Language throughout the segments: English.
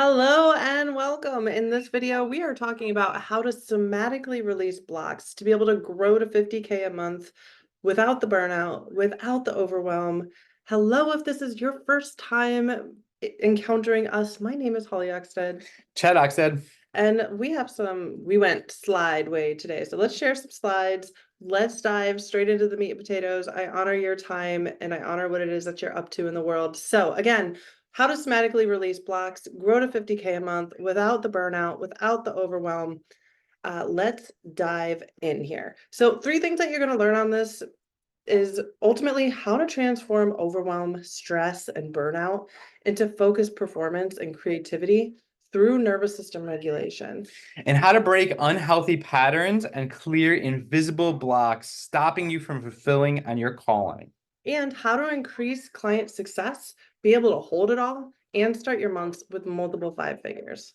Hello and welcome. In this video, we are talking about how to somatically release blocks to be able to grow to 50K a month without the burnout, without the overwhelm. Hello, if this is your first time encountering us, my name is Holly Oxted. Chad Oxted. And we went slide way today. So let's share some slides. Let's dive straight into the meat and potatoes. I honor your time and I honor what it is that you're up to in the world. So again, how to somatically release blocks, grow to 50K a month without the burnout, without the overwhelm. Let's dive in here. So 3 things that you're going to learn on this is ultimately how to transform overwhelm, stress, and burnout into focused performance and creativity through nervous system regulation. And how to break unhealthy patterns and clear invisible blocks stopping you from fulfilling on your calling. And how to increase client success, be able to hold it all, and start your months with multiple 5 figures.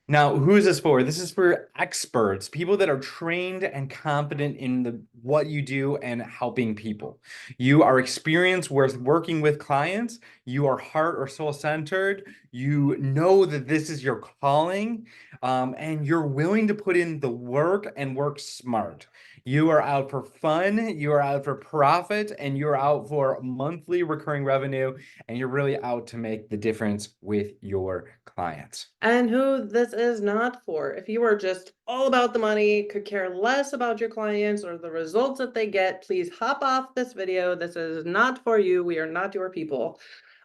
Now, who is this for? This is for experts, people that are trained and confident in what you do and helping people. You are experienced with working with clients. You are heart or soul centered. You know that this is your calling, and you're willing to put in the work and work smart. You are out for fun, you are out for profit, and you're out for monthly recurring revenue, and you're really out to make the difference with your clients. And who this is not for. If you are just all about the money, could care less about your clients or the results that they get, please hop off this video. This is not for you. We are not your people.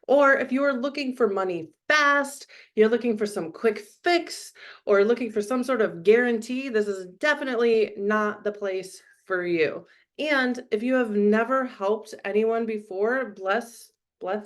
Or if you are looking for money fast, you're looking for some quick fix, or looking for some sort of guarantee, this is definitely not the place for you. And if you have never helped anyone before, bless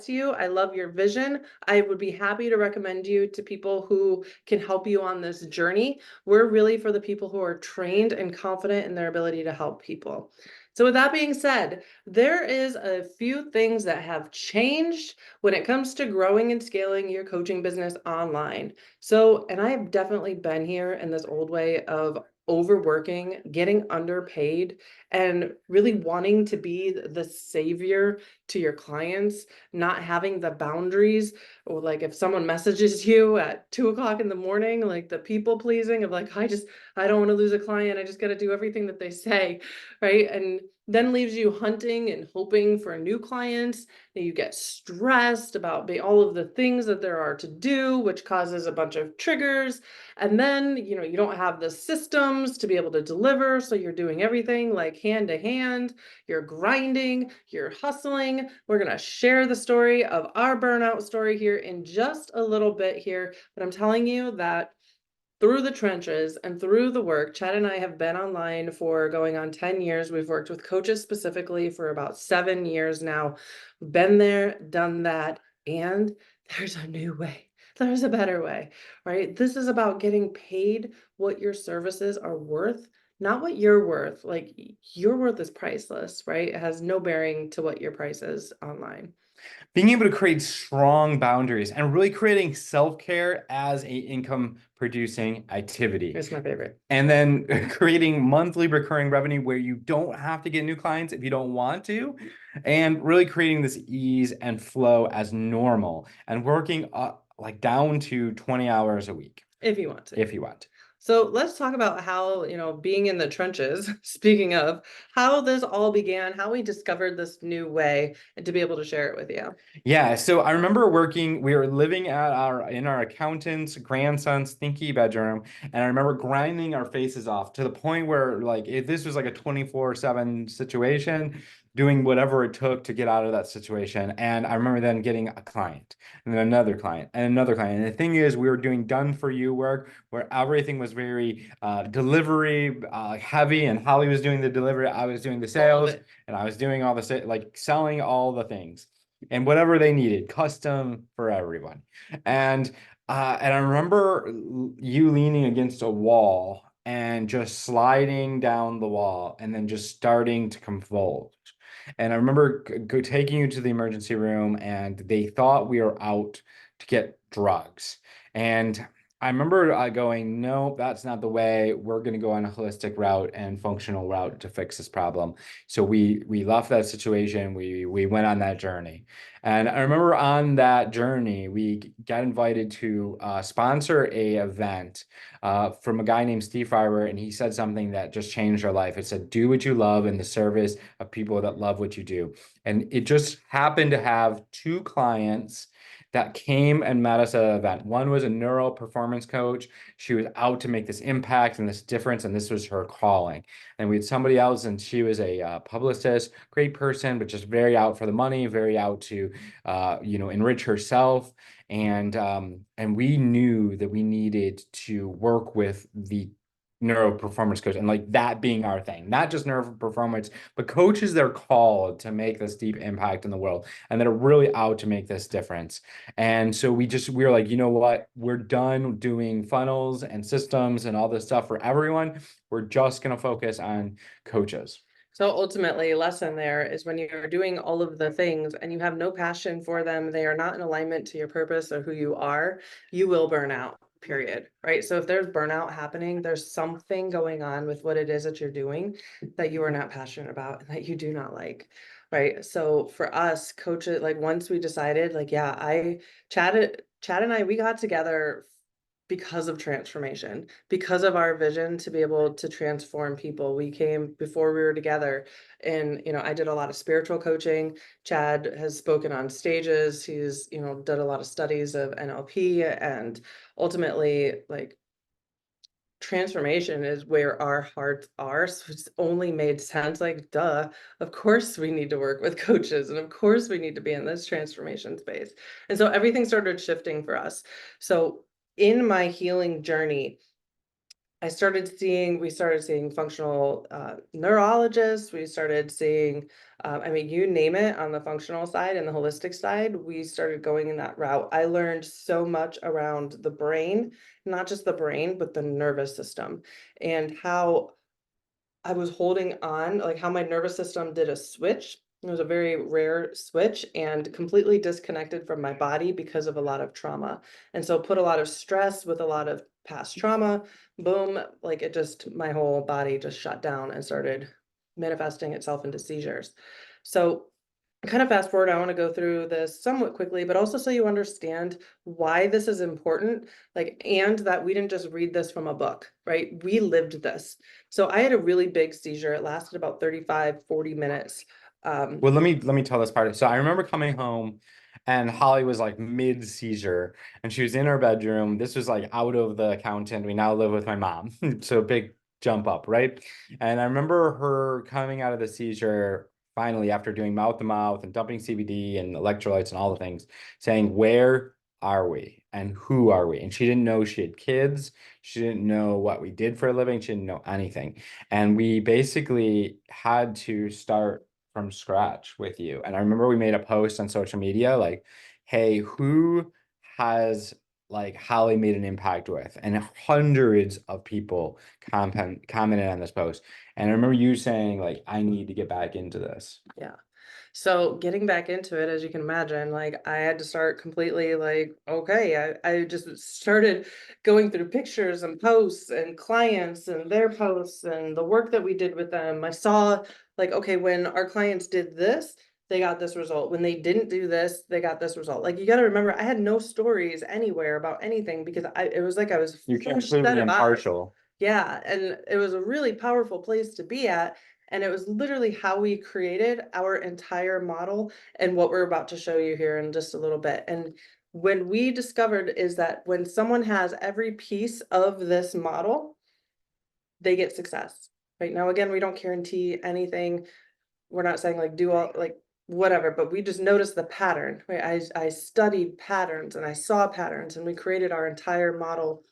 you. I love your vision. I would be happy to recommend you to people who can help you on this journey. We're really for the people who are trained and confident in their ability to help people. So with that being said, there is a few things that have changed when it comes to growing and scaling your coaching business online. So, and I have definitely been here in this old way of overworking, getting underpaid, and really wanting to be the savior to your clients, not having the boundaries. Or like if someone messages you at 2 o'clock in the morning, like the people pleasing of like, I don't want to lose a client. I just got to do everything that they say, right? And then leaves you hunting and hoping for new clients. And you get stressed about all of the things that there are to do, which causes a bunch of triggers. And then, you don't have the systems to be able to deliver. So you're doing everything like hand to hand, you're grinding, you're hustling. We're going to share the story of our burnout story here in just a little bit here. But I'm telling you that through the trenches and through the work, Chad and I have been online for going on 10 years. We've worked with coaches specifically for about 7 years now. Been there, done that, and there's a new way. There's a better way, right? This is about getting paid what your services are worth, not what you're worth. Like your worth is priceless, right? It has no bearing to what your price is online. Being able to create strong boundaries and really creating self-care as a income producing activity. It's my favorite. And then creating monthly recurring revenue where you don't have to get new clients if you don't want to, and really creating this ease and flow as normal and working like down to 20 hours a week If you want to. if you want. So let's talk about how, being in the trenches, speaking of, how this all began, how we discovered this new way, and to be able to share it with you. Yeah, so I remember we were living in our accountant's grandson's stinky bedroom, and I remember grinding our faces off to the point where like if this was like a 24/7 situation, doing whatever it took to get out of that situation. And I remember then getting a client, and then another client, and another client. And the thing is, we were doing done for you work where everything was very delivery heavy, and Holly was doing the delivery, I was doing the sales, and I was doing all the like selling all the things and whatever they needed, custom for everyone. And I remember you leaning against a wall and just sliding down the wall and then just starting to convulse. And I remember taking you to the emergency room, and they thought we were out to get drugs. And I remember going, no, that's not the way. We're going to go on a holistic route and functional route to fix this problem. So we left that situation. We went on that journey. And I remember on that journey, we got invited to sponsor a event from a guy named Steve Farber, and he said something that just changed our life. It said, "Do what you love in the service of people that love what you do." And it just happened to have two clients that came and met us at an event. One was a neuro performance coach. She was out to make this impact and this difference, and this was her calling. And we had somebody else, and she was a publicist, great person, but just very out for the money, very out to, enrich herself. And we knew that we needed to work with the neuro performance coach and like that being our thing, not just neuro performance, but coaches that are called to make this deep impact in the world and that are really out to make this difference. And so we were like, you know what? We're done doing funnels and systems and all this stuff for everyone. We're just going to focus on coaches. So ultimately, lesson there is when you're doing all of the things and you have no passion for them, they are not in alignment to your purpose or who you are, you will burn out, period. Right? So if there's burnout happening, there's something going on with what it is that you're doing that you are not passionate about and that you do not like. Right? So for us, coaches, like once we decided, like, yeah, Chad and I, we got together because of transformation, because of our vision to be able to transform people. We came before we were together, and I did a lot of spiritual coaching. Chad has spoken on stages. He's done a lot of studies of NLP, and ultimately, like, transformation is where our hearts are. So it's only made sense, like, duh, of course we need to work with coaches, and of course we need to be in this transformation space. And so everything started shifting for us. So in my healing journey, we started seeing functional neurologists. We started seeing, you name it, on the functional side and the holistic side, we started going in that route. I learned so much around the brain, not just the brain, but the nervous system, and how I was holding on, like how my nervous system did a switch. It was a very rare switch and completely disconnected from my body because of a lot of trauma. And so put a lot of stress with a lot of past trauma, boom, like it just, my whole body just shut down and started manifesting itself into seizures. So kind of fast forward, I want to go through this somewhat quickly, but also so you understand why this is important, like, and that we didn't just read this from a book, right? We lived this. So I had a really big seizure. It lasted about 35, 40 minutes. Well, let me tell this part. So I remember coming home and Holly was like mid seizure and she was in her bedroom. This was like out of the accountant. We now live with my mom. So big jump up, right? And I remember her coming out of the seizure finally after doing mouth to mouth and dumping CBD and electrolytes and all the things, saying, "Where are we and who are we?" And she didn't know she had kids. She didn't know what we did for a living. She didn't know anything. And we basically had to start from scratch with you. And I remember we made a post on social media like, "Hey, who has like Holly made an impact with?" And hundreds of people commented on this post. And I remember you saying like, "I need to get back into this." Yeah. So getting back into it, as you can imagine, like I had to start completely like, okay, I just started going through pictures and posts and clients and their posts and the work that we did with them. I saw like, okay, when our clients did this, they got this result. When they didn't do this, they got this result. Like you got to remember, I had no stories anywhere about anything because it was like I was You're fresh set completely of eyes. impartial. Yeah, and it was a really powerful place to be at. And it was literally how we created our entire model and what we're about to show you here in just a little bit. And when we discovered is that when someone has every piece of this model, they get success. Right now, again, we don't guarantee anything. We're not saying like do all like whatever, but we just noticed the pattern, right? I studied patterns and I saw patterns and we created our entire model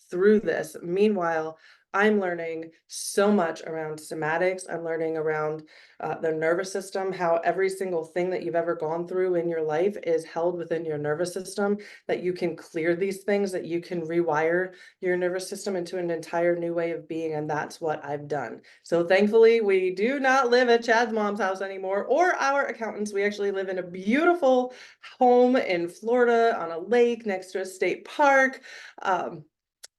through this. Meanwhile, I'm learning so much around somatics. I'm learning around the nervous system, how every single thing that you've ever gone through in your life is held within your nervous system, that you can clear these things, that you can rewire your nervous system into an entire new way of being. And that's what I've done. So thankfully, we do not live at Chad's mom's house anymore or our accountants. We actually live in a beautiful home in Florida on a lake next to a state park.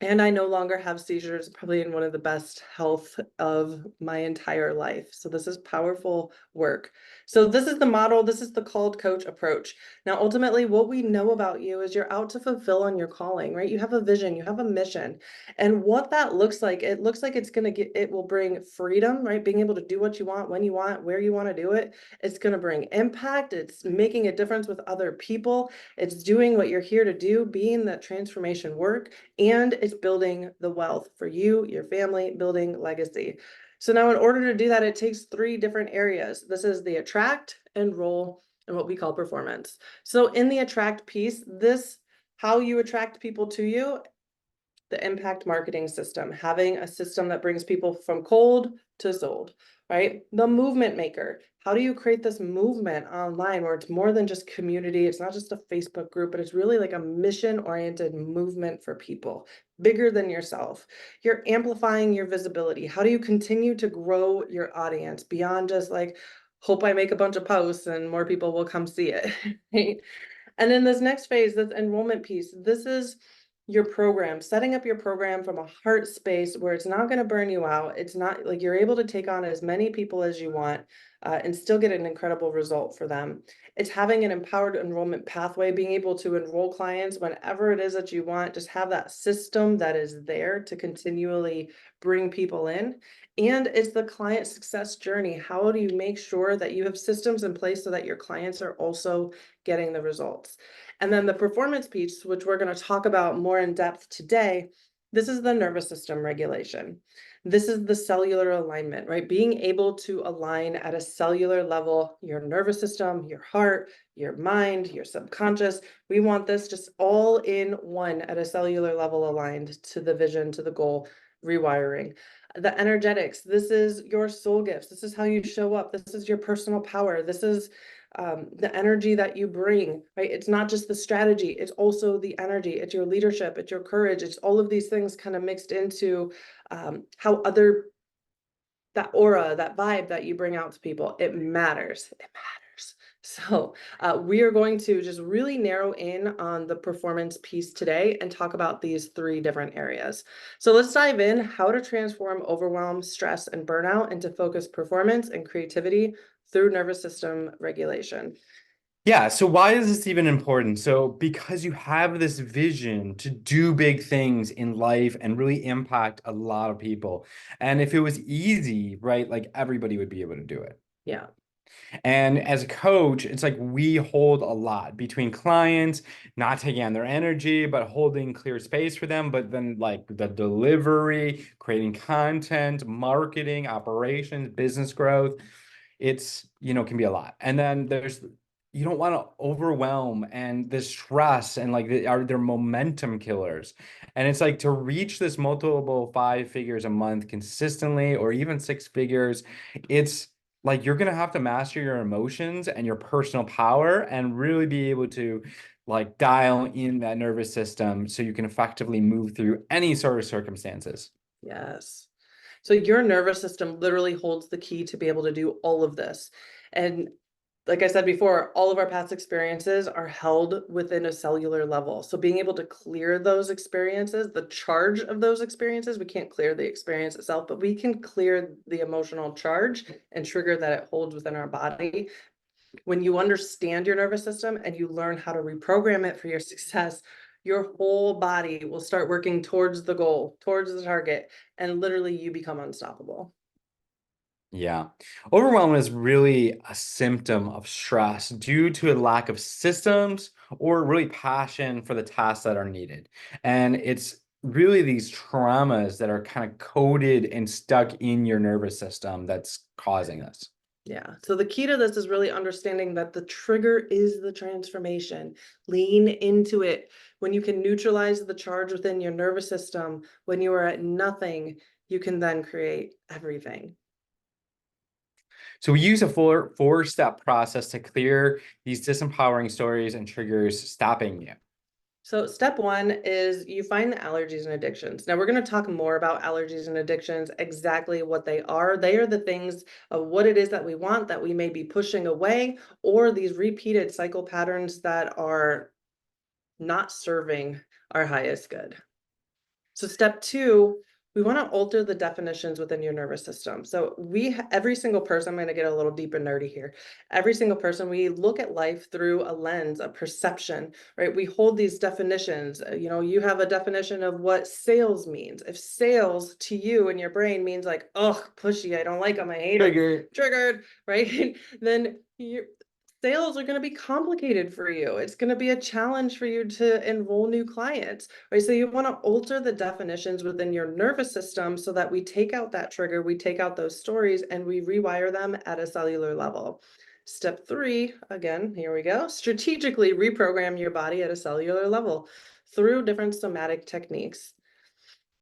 And I no longer have seizures, probably in one of the best health of my entire life. So this is powerful work. So this is the model, this is the called coach approach. Now, ultimately, what we know about you is you're out to fulfill on your calling, right? You have a vision, you have a mission. And what that looks like, it looks like it will bring freedom, right? Being able to do what you want, when you want, where you want to do it. It's going to bring impact. It's making a difference with other people. It's doing what you're here to do, being that transformation work, and it's building the wealth for you, your family, building legacy. So now in order to do that, it takes three different areas. This is the attract, enroll, and what we call performance. So in the attract piece, this how you attract people to you, the impact marketing system, having a system that brings people from cold to sold, right? The movement maker. How do you create this movement online where it's more than just community? It's not just a Facebook group, but it's really like a mission-oriented movement for people, bigger than yourself. You're amplifying your visibility. How do you continue to grow your audience beyond just like, hope I make a bunch of posts and more people will come see it, right? And then this next phase, this enrollment piece, this is your program, setting up your program from a heart space where it's not going to burn you out. It's not like you're able to take on as many people as you want and still get an incredible result for them. It's having an empowered enrollment pathway, being able to enroll clients whenever it is that you want, just have that system that is there to continually bring people in. And it's the client success journey. How do you make sure that you have systems in place so that your clients are also getting the results? And then the performance piece, which we're going to talk about more in depth today, this is the nervous system regulation. This is the cellular alignment, right? Being able to align at a cellular level, your nervous system, your heart, your mind, your subconscious. We want this just all in one at a cellular level aligned to the vision, to the goal, rewiring. The energetics, this is your soul gifts. This is how you show up. This is your personal power. This is the energy that you bring, right? It's not just the strategy, it's also the energy, it's your leadership, it's your courage, it's all of these things kind of mixed into how other, that aura, that vibe that you bring out to people, it matters. It matters. So we are going to just really narrow in on the performance piece today and talk about these three different areas. So let's dive in how to transform overwhelm, stress, and burnout into focused performance and creativity through nervous system regulation. Yeah, so why is this even important? So, because you have this vision to do big things in life and really impact a lot of people. And if it was easy, right, like everybody would be able to do it. Yeah. And as a coach, it's like we hold a lot between clients, not taking on their energy, but holding clear space for them. But then, like the delivery, creating content, marketing, operations, business growth, it's, can be a lot. And then you don't want to overwhelm and the stress and like they're momentum killers. And it's like to reach this multiple five figures a month consistently, or even six figures, it's like you're gonna have to master your emotions and your personal power and really be able to like dial in that nervous system so you can effectively move through any sort of circumstances. Yes. So your nervous system literally holds the key to be able to do all of this. And like I said before, all of our past experiences are held within a cellular level. So being able to clear those experiences, the charge of those experiences, we can't clear the experience itself, but we can clear the emotional charge and trigger that it holds within our body. When you understand your nervous system and you learn how to reprogram it for your success, your whole body will start working towards the goal, towards the target, and literally you become unstoppable. Yeah. Overwhelm is really a symptom of stress due to a lack of systems or really passion for the tasks that are needed. And it's really these traumas that are kind of coded and stuck in your nervous system that's causing this. Yeah. So the key to this is really understanding that the trigger is the transformation. Lean into it. When you can neutralize the charge within your nervous system, when you are at nothing, you can then create everything. So we use a four-step process to clear these disempowering stories and triggers stopping you. So step one is you find the allergies and addictions. Now we're going to talk more about allergies and addictions, exactly what they are. They are the things of what it is that we want that we may be pushing away, or these repeated cycle patterns that are not serving our highest good. So step two, we want to alter the definitions within your nervous system. So every single person, I'm going to get a little deep and nerdy here. Every single person, we look at life through a lens, a perception, right? We hold these definitions. You know, you have a definition of what sales means. If sales to you in your brain means like, oh, pushy, I don't like them, I hate them, triggered, right? Then sales are going to be complicated for you. It's going to be a challenge for you to enroll new clients, right? So you want to alter the definitions within your nervous system so that we take out that trigger, we take out those stories, and we rewire them at a cellular level. Step three, again, here we go. Strategically reprogram your body at a cellular level through different somatic techniques.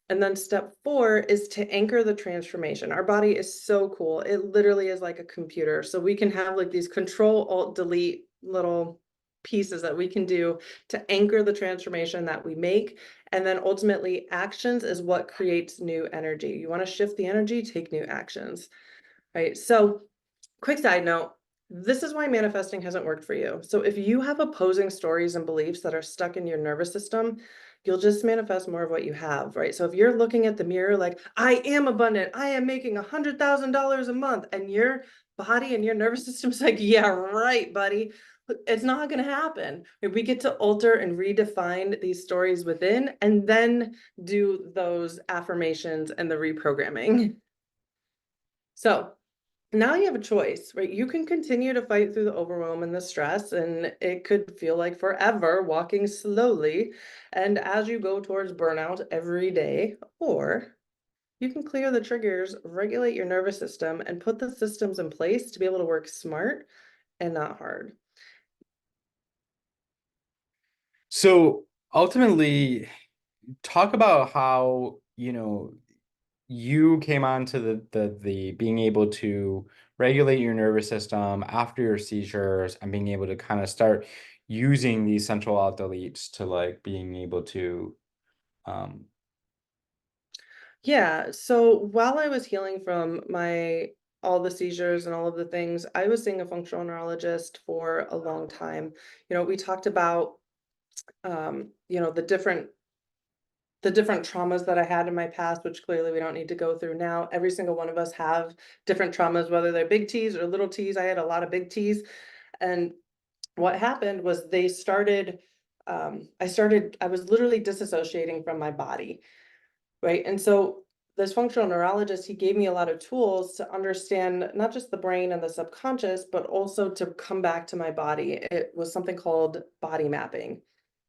And then step four is to anchor the transformation. Our body is so cool. It literally is like a computer. So we can have like these control, alt, delete little pieces that we can do to anchor the transformation that we make. And then ultimately, actions is what creates new energy. You want to shift the energy, take new actions, right? So quick side note, this is why manifesting hasn't worked for you. So if you have opposing stories and beliefs that are stuck in your nervous system, you'll just manifest more of what you have, right? So if you're looking at the mirror like, I am abundant, I am making $100,000 a month, and your body and your nervous system's like, yeah, right, buddy. It's not going to happen. We get to alter and redefine these stories within and then do those affirmations and the reprogramming. So now you have a choice, right? You can continue to fight through the overwhelm and the stress, and it could feel like forever walking slowly. And as you go towards burnout every day, or you can clear the triggers, regulate your nervous system, and put the systems in place to be able to work smart and not hard. So ultimately, talk about how, you came on to the being able to regulate your nervous system after your seizures and being able to kind of start using these central out deletes to like being able to um Yeah, so while I was healing from my all the seizures and all of the things, I was seeing a functional neurologist for a long time. You know, we talked about you know, the different traumas that I had in my past, which clearly we don't need to go through now. Every single one of us have different traumas, whether they're big T's or little T's. I had a lot of big T's. And what happened was I was literally disassociating from my body, right? And so this functional neurologist, he gave me a lot of tools to understand not just the brain and the subconscious, but also to come back to my body. It was something called body mapping.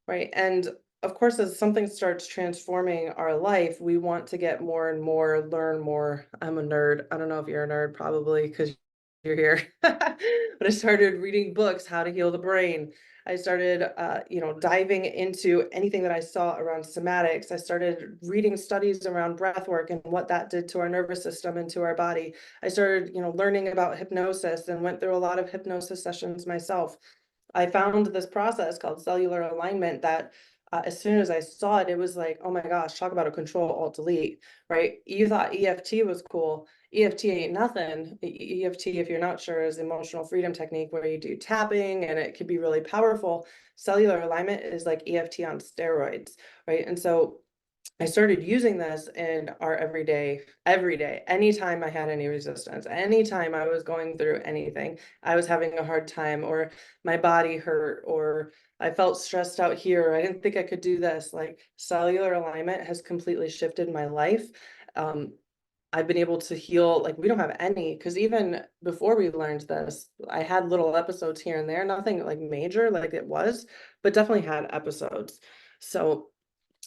Right. And of course, as something starts transforming our life, we want to get more and more, learn more. I'm a nerd. I don't know if you're a nerd, probably because you're here. But I started reading books, How to Heal the Brain. I started, you know, diving into anything that I saw around somatics. I started reading studies around breath work and what that did to our nervous system and to our body. I started, you know, learning about hypnosis and went through a lot of hypnosis sessions myself. I found this process called cellular alignment that as soon as I saw it, it was like, oh my gosh, talk about a control alt delete, right? You thought EFT was cool. EFT ain't nothing. EFT, if you're not sure, is emotional freedom technique where you do tapping and it can be really powerful. Cellular alignment is like EFT on steroids, right? And so I started using this in our every day, anytime I had any resistance, anytime I was going through anything, I was having a hard time, or my body hurt, or I felt stressed out here, or I didn't think I could do this. Like cellular alignment has completely shifted my life. Um, I've been able to heal, like we don't have any, because even before we learned this, I had little episodes here and there, nothing like major like it was, but definitely had episodes. So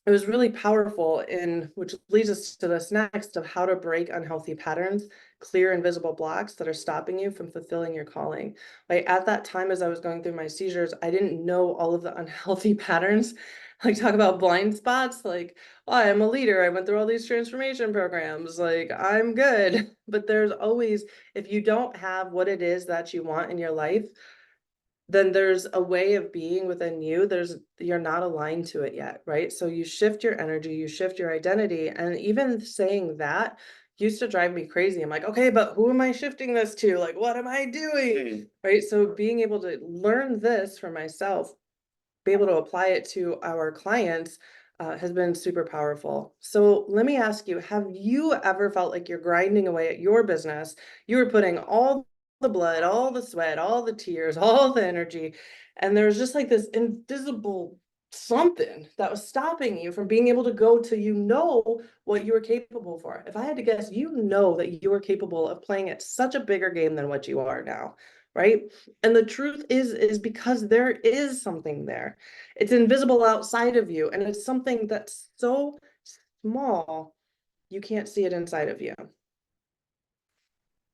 it was really powerful in which leads us to this next of how to break unhealthy patterns, clear invisible blocks that are stopping you from fulfilling your calling. Like at that time, as I was going through my seizures, I didn't know all of the unhealthy patterns. Like talk about blind spots, like, oh, I'm a leader. I went through all these transformation programs. Like I'm good. But there's always, if you don't have what it is that you want in your life, then there's a way of being within you. You're not aligned to it yet, right? So you shift your energy, you shift your identity. And even saying that used to drive me crazy. I'm like, okay, but who am I shifting this to? Like, what am I doing? Right. So being able to learn this for myself, be able to apply it to our clients, has been super powerful. So let me ask you, have you ever felt like you're grinding away at your business? You were putting all the blood, all the sweat, all the tears, all the energy, and there's just like this invisible something that was stopping you from being able to go to what you were capable for. If I had to guess, you know that you are capable of playing at such a bigger game than what you are now, right? And the truth is because there is something there. It's invisible outside of you, and it's something that's so small you can't see it inside of you.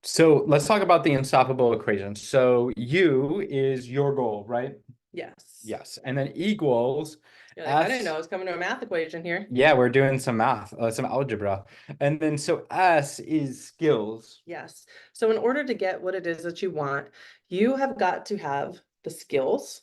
So let's talk about the unstoppable equation. So U is your goal, right? Yes. Yes. And then equals You're like, I didn't know S. I was coming to a math equation here. Yeah, we're doing some math, some algebra. And then so S is skills. Yes. So in order to get what it is that you want, you have got to have the skills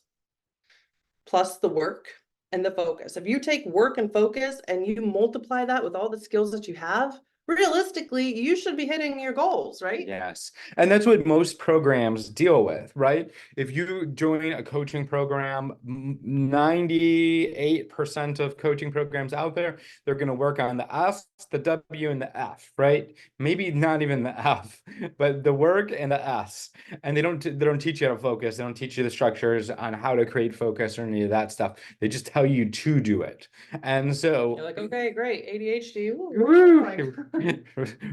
plus the work and the focus. If you take work and focus and you multiply that with all the skills that you have, realistically, you should be hitting your goals, right? Yes. And that's what most programs deal with, right? If you join a coaching program, 98% of coaching programs out there, they're going to work on the S, the W, and the F, right? Maybe not even the F, but the work and the S. And they don't teach you how to focus. They don't teach you the structures on how to create focus or any of that stuff. They just tell you to do it. And so You're like, okay, great. ADHD. Woo!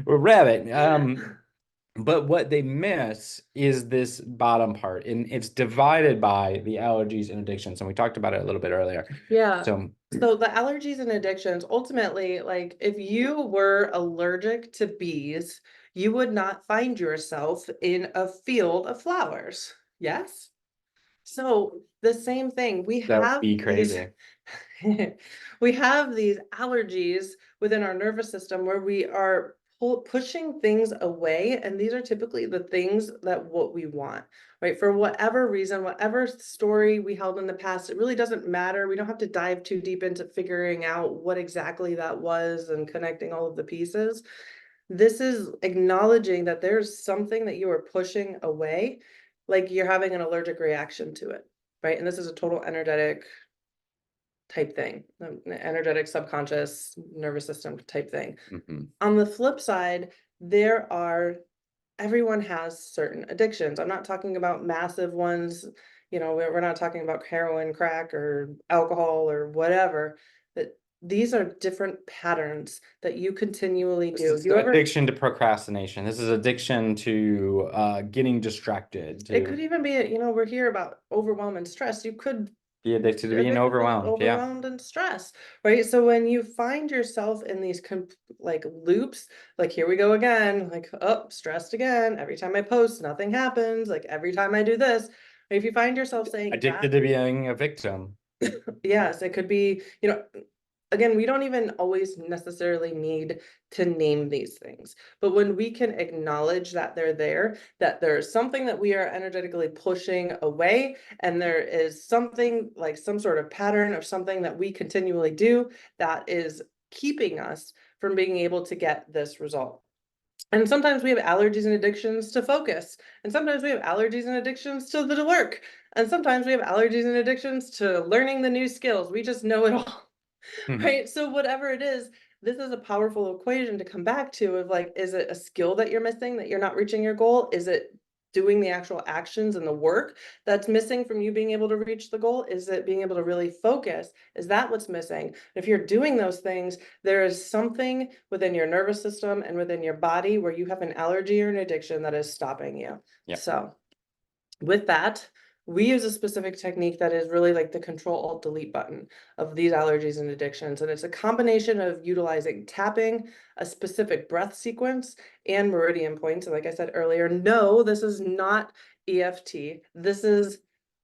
Rabbit. Yeah. But what they miss is this bottom part, and it's divided by the allergies and addictions. And we talked about it a little bit earlier. Yeah. So So the allergies and addictions, ultimately, like if you were allergic to bees, you would not find yourself in a field of flowers. Yes? So the same thing, that would be crazy. we have these allergies within our nervous system where we are pushing things away, and these are typically the things that what we want, right? For whatever reason, whatever story we held in the past, it really doesn't matter. We don't have to dive too deep into figuring out what exactly that was and connecting all of the pieces. This is acknowledging that there's something that you are pushing away, like you're having an allergic reaction to it, right? And this is a total energetic type thing, energetic subconscious nervous system type thing. Mhm. On the flip side, there are everyone has certain addictions. I'm not talking about massive ones, we're not talking about heroin, crack, or alcohol or whatever. That these are different patterns that you continually This do. is You ever addiction to procrastination. This is addiction to getting distracted, It could to even be, we're here about overwhelm and stress. You could be addicted to be being addicted to overwhelmed. Yeah. overwhelmed and stress, right? So when you find yourself in these like loops, like here we go again, like, oh, stressed again. Every time I post, nothing happens. Like every time I do this, if you find yourself saying that, Addicted to being a victim. yes, it could be, again, we don't even always necessarily need to name these things, but when we can acknowledge that they're there, that there's something that we are energetically pushing away, and there is something like some sort of pattern of something that we continually do that is keeping us from being able to get this result. And sometimes we have allergies and addictions to focus, and sometimes we have allergies and addictions to the work, and sometimes we have allergies and addictions to learning the new skills. We just know it all. Right? So whatever it is, this is a powerful equation to come back to of like, is it a skill that you're missing that you're not reaching your goal? Is it doing the actual actions and the work that's missing from you being able to reach the goal? Is it being able to really focus? Is that what's missing? If you're doing those things, there is something within your nervous system and within your body where you have an allergy or an addiction that is stopping you. Yeah. So with that, we use a specific technique that is really like the Control-Alt-Delete button of these allergies and addictions. And it's a combination of utilizing tapping, a specific breath sequence, and meridian points. And like I said earlier, no, this is not EFT. This is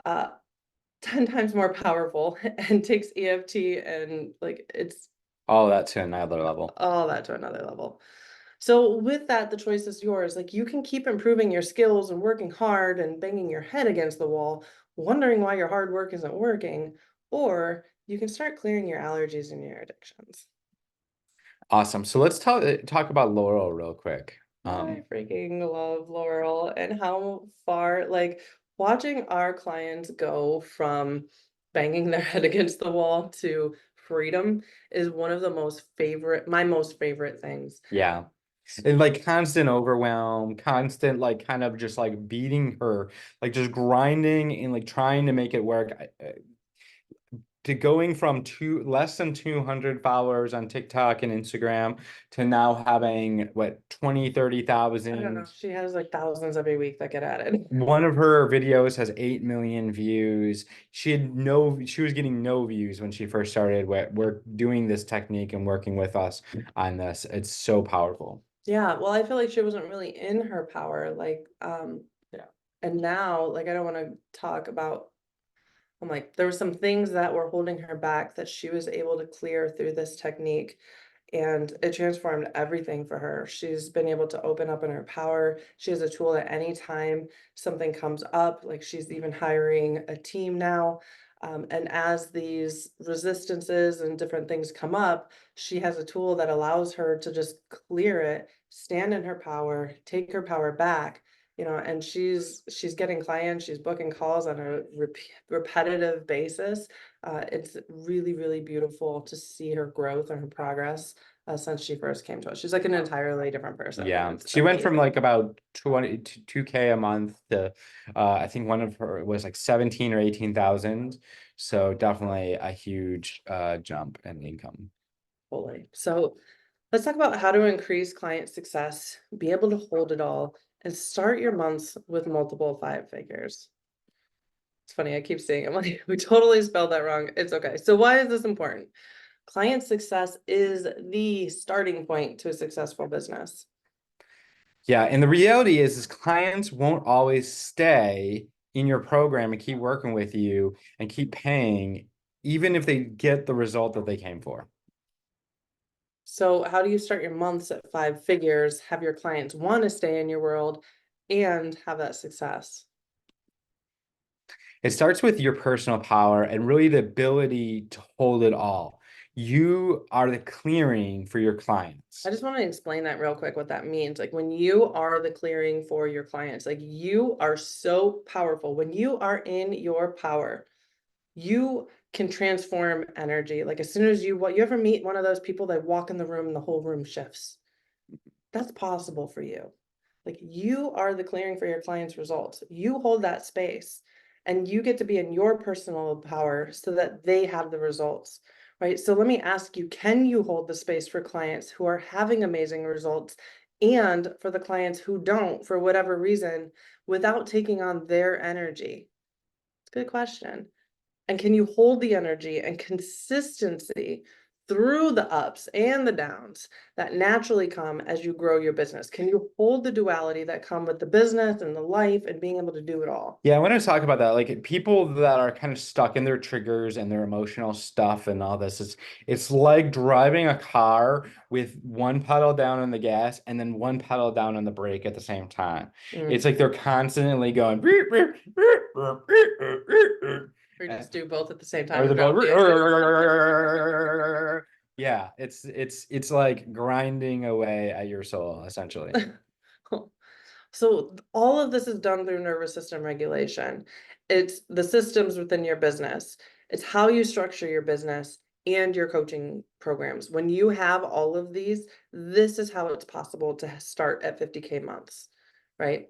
10 times more powerful and takes EFT and like it's All that to another level. all that to another level. So with that, the choice is yours. Like you can keep improving your skills and working hard and banging your head against the wall, wondering why your hard work isn't working, or you can start clearing your allergies and your addictions. Awesome. So let's talk about Laurel real quick. I freaking love Laurel and how far, like watching our clients go from banging their head against the wall to freedom is one of the my most favorite things. Yeah. And like constant overwhelm, constant like kind of just like beating her, like just grinding and like trying to make it work. To going from less than 200 followers on TikTok and Instagram to now having what 20, I don't know. 30,000. She has like thousands every week that get added. One of her videos has 8 million views. She was getting no views when she first started. We're doing this technique and working with us on this. It's so powerful. Yeah, well, I feel like she wasn't really in her power, like, Yeah. and now, like, I don't want to talk about. I'm like, there were some things that were holding her back that she was able to clear through this technique. And it transformed everything for her. She's been able to open up in her power. She has a tool at any time something comes up, like she's even hiring a team now. And as these resistances and different things come up, she has a tool that allows her to just clear it, stand in her power, take her power back, and she's getting clients, she's booking calls on a repetitive basis. It's really, really beautiful to see her growth and her progress since she first came to us. She's like an entirely different person, and Yeah, it's she went from amazing. like about 20 to 2K a month to I think one of her was like 17 or 18,000. So definitely a huge jump in income. Fully. So let's talk about how to increase client success, be able to hold it all, and start your months with multiple five figures. It's funny, I keep saying I'm like, we totally spelled that wrong. It's okay. So why is this important? Client success is the starting point to a successful business. Yeah, and the reality is clients won't always stay in your program and keep working with you and keep paying, even if they get the result that they came for. So how do you start your months at five figures, have your clients want to stay in your world, and have that success? It starts with your personal power and really the ability to hold it all. You are the clearing for your I clients. just want to explain that real quick, what that means. Like when you are the clearing for your clients, like you are so powerful. When you are in your power, you can transform energy. Like as soon as you ever meet one of those people that walk in the room and the whole room shifts? That's possible for you. Like you are the clearing for your clients' results. You hold that space and you get to be in your personal power so that they have the results, right? So let me ask you, can you hold the space for clients who are having amazing results and for the clients who don't, for whatever reason, without taking on their energy? It's a good question. And can you hold the energy and consistency through the ups and the downs that naturally come as you grow your business? Can you hold the duality that come with the business and the life and being able to do it all? Yeah, I want to talk about that. Like people that are kind of stuck in their triggers and their emotional stuff and all this. It's like driving a car with one pedal down on the gas and then one pedal down on the brake at the same time. It's Mm. like they're constantly going Or just do both at the same time or and the drop boat. the engine. Yeah, it's like grinding away at your soul, essentially. So all of this is done through nervous system regulation. It's the systems within your business. It's how you structure your business and your coaching programs. When you have all of these, this is how it's possible to start at 50K months, right?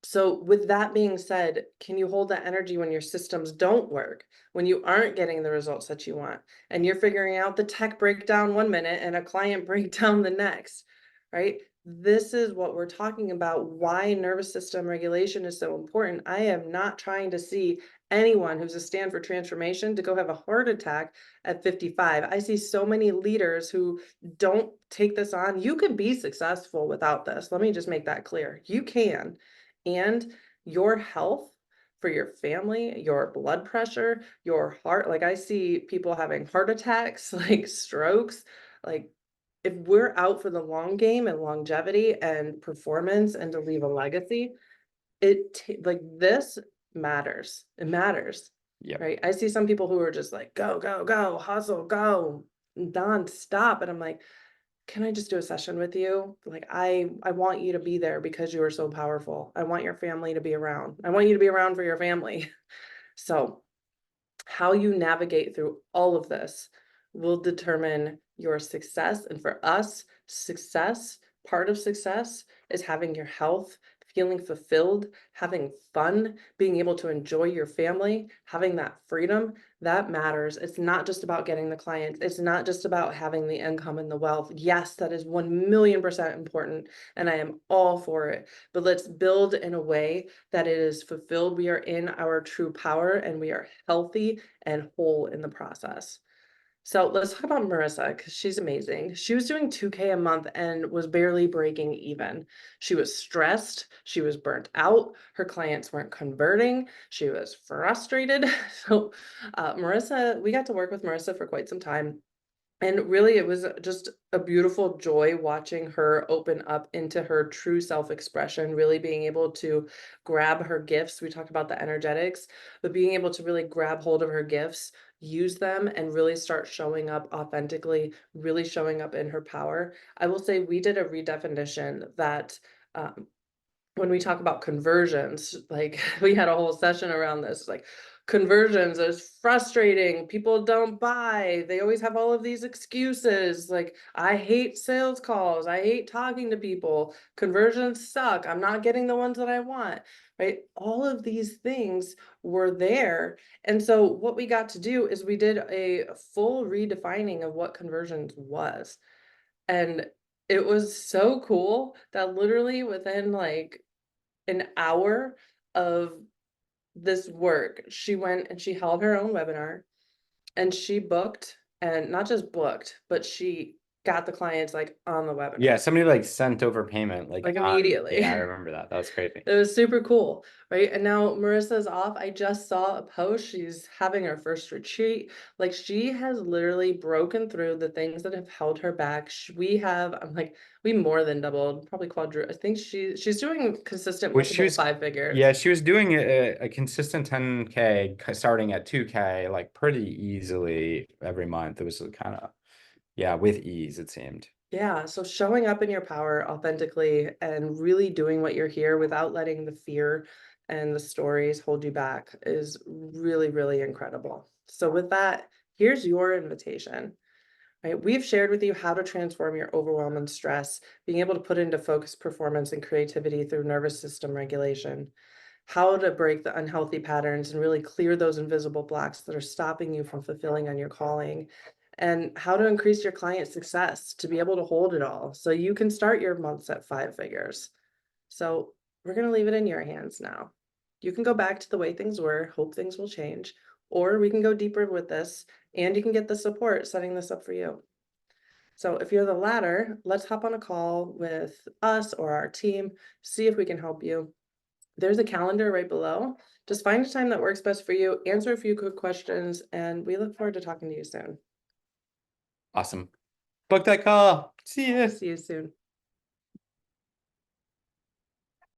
So with that being said, can you hold that energy when your systems don't work, when you aren't getting the results that you want, and you're figuring out the tech breakdown one minute and a client breakdown the next, right? This is what we're talking about, why nervous system regulation is so important. I am not trying to see anyone who's a stand for transformation to go have a heart attack at 55. I see so many leaders who don't take this on. You can be successful without this. Let me just make that clear. You can. And your health for your family, your blood pressure, your heart. Like I see people having heart attacks, like strokes. Like if we're out for the long game and longevity and performance and to leave a legacy, like this matters. It matters, Yep. right? I see some people who are just like, go, go, go, hustle, go, non-stop. And I'm like, can I just do a session with you? Like I want you to be there because you are so powerful. I want your family to be around. I want you to be around for your family. So, how you navigate through all of this will determine your success. And for us, success, part of success is having your health, feeling fulfilled, having fun, being able to enjoy your family, having that freedom. That matters. It's not just about getting the clients. It's not just about having the income and the wealth. Yes, that is 1,000,000% important, and I am all for it. But let's build in a way that it is fulfilled. We are in our true power and we are healthy and whole in the process. So let's talk about Marissa because she's amazing. She was doing 2K a month and was barely breaking even. She was stressed. She was burnt out. Her clients weren't converting. She was frustrated. So, Marissa, we got to work with Marissa for quite some time. And really, it was just a beautiful joy watching her open up into her true self-expression, really being able to grab her gifts. We talked about the energetics, but being able to really grab hold of her gifts, use them, and really start showing up authentically, really showing up in her power. I will say we did a redefinition that when we talk about conversions, like we had a whole session around this, like conversions is frustrating. People don't buy. They always have all of these excuses. Like, I hate sales calls. I hate talking to people. Conversions suck. I'm not getting the ones that I want, right? All of these things were there. And so what we got to do is we did a full redefining of what conversions was. And it was so cool that literally within like an hour of this work, she went and she held her own webinar and she booked, and not just booked, but she got the clients like on the Yeah, webinar, somebody like sent over payment like like on. immediately. Yeah, I remember that. That was crazy. It was super cool, right? And now Marissa's off. I just saw a post. She's having her first retreat. Like, she has literally broken through the things that have held her back. We have, I'm like, we more than doubled, probably quadrupled. I think she's doing consistent Which she multiple was, five figures. yeah, she was doing a consistent 10K starting at 2K like pretty easily every month. It was kind of, yeah, with ease, it seemed. Yeah, so showing up in your power authentically and really doing what you're here without letting the fear and the stories hold you back is really, really incredible. So with that, here's your invitation, right? We've shared with you how to transform your overwhelm and stress, being able to put into focus, performance, and creativity through nervous system regulation, how to break the unhealthy patterns and really clear those invisible blocks that are stopping you from fulfilling on your calling, and how to increase your client success to be able to hold it all so you can start your months at five figures. So we're going to leave it in your hands now. You can go back to the way things were, hope things will change, or we can go deeper with this and you can get the support setting this up for you. So if you're the latter, let's hop on a call with us or our team, see if we can help you. There's a calendar right below. Just find a time that works best for you, answer a few quick questions, and we look forward to talking to you soon. Awesome. Book that call. See ya. See you soon.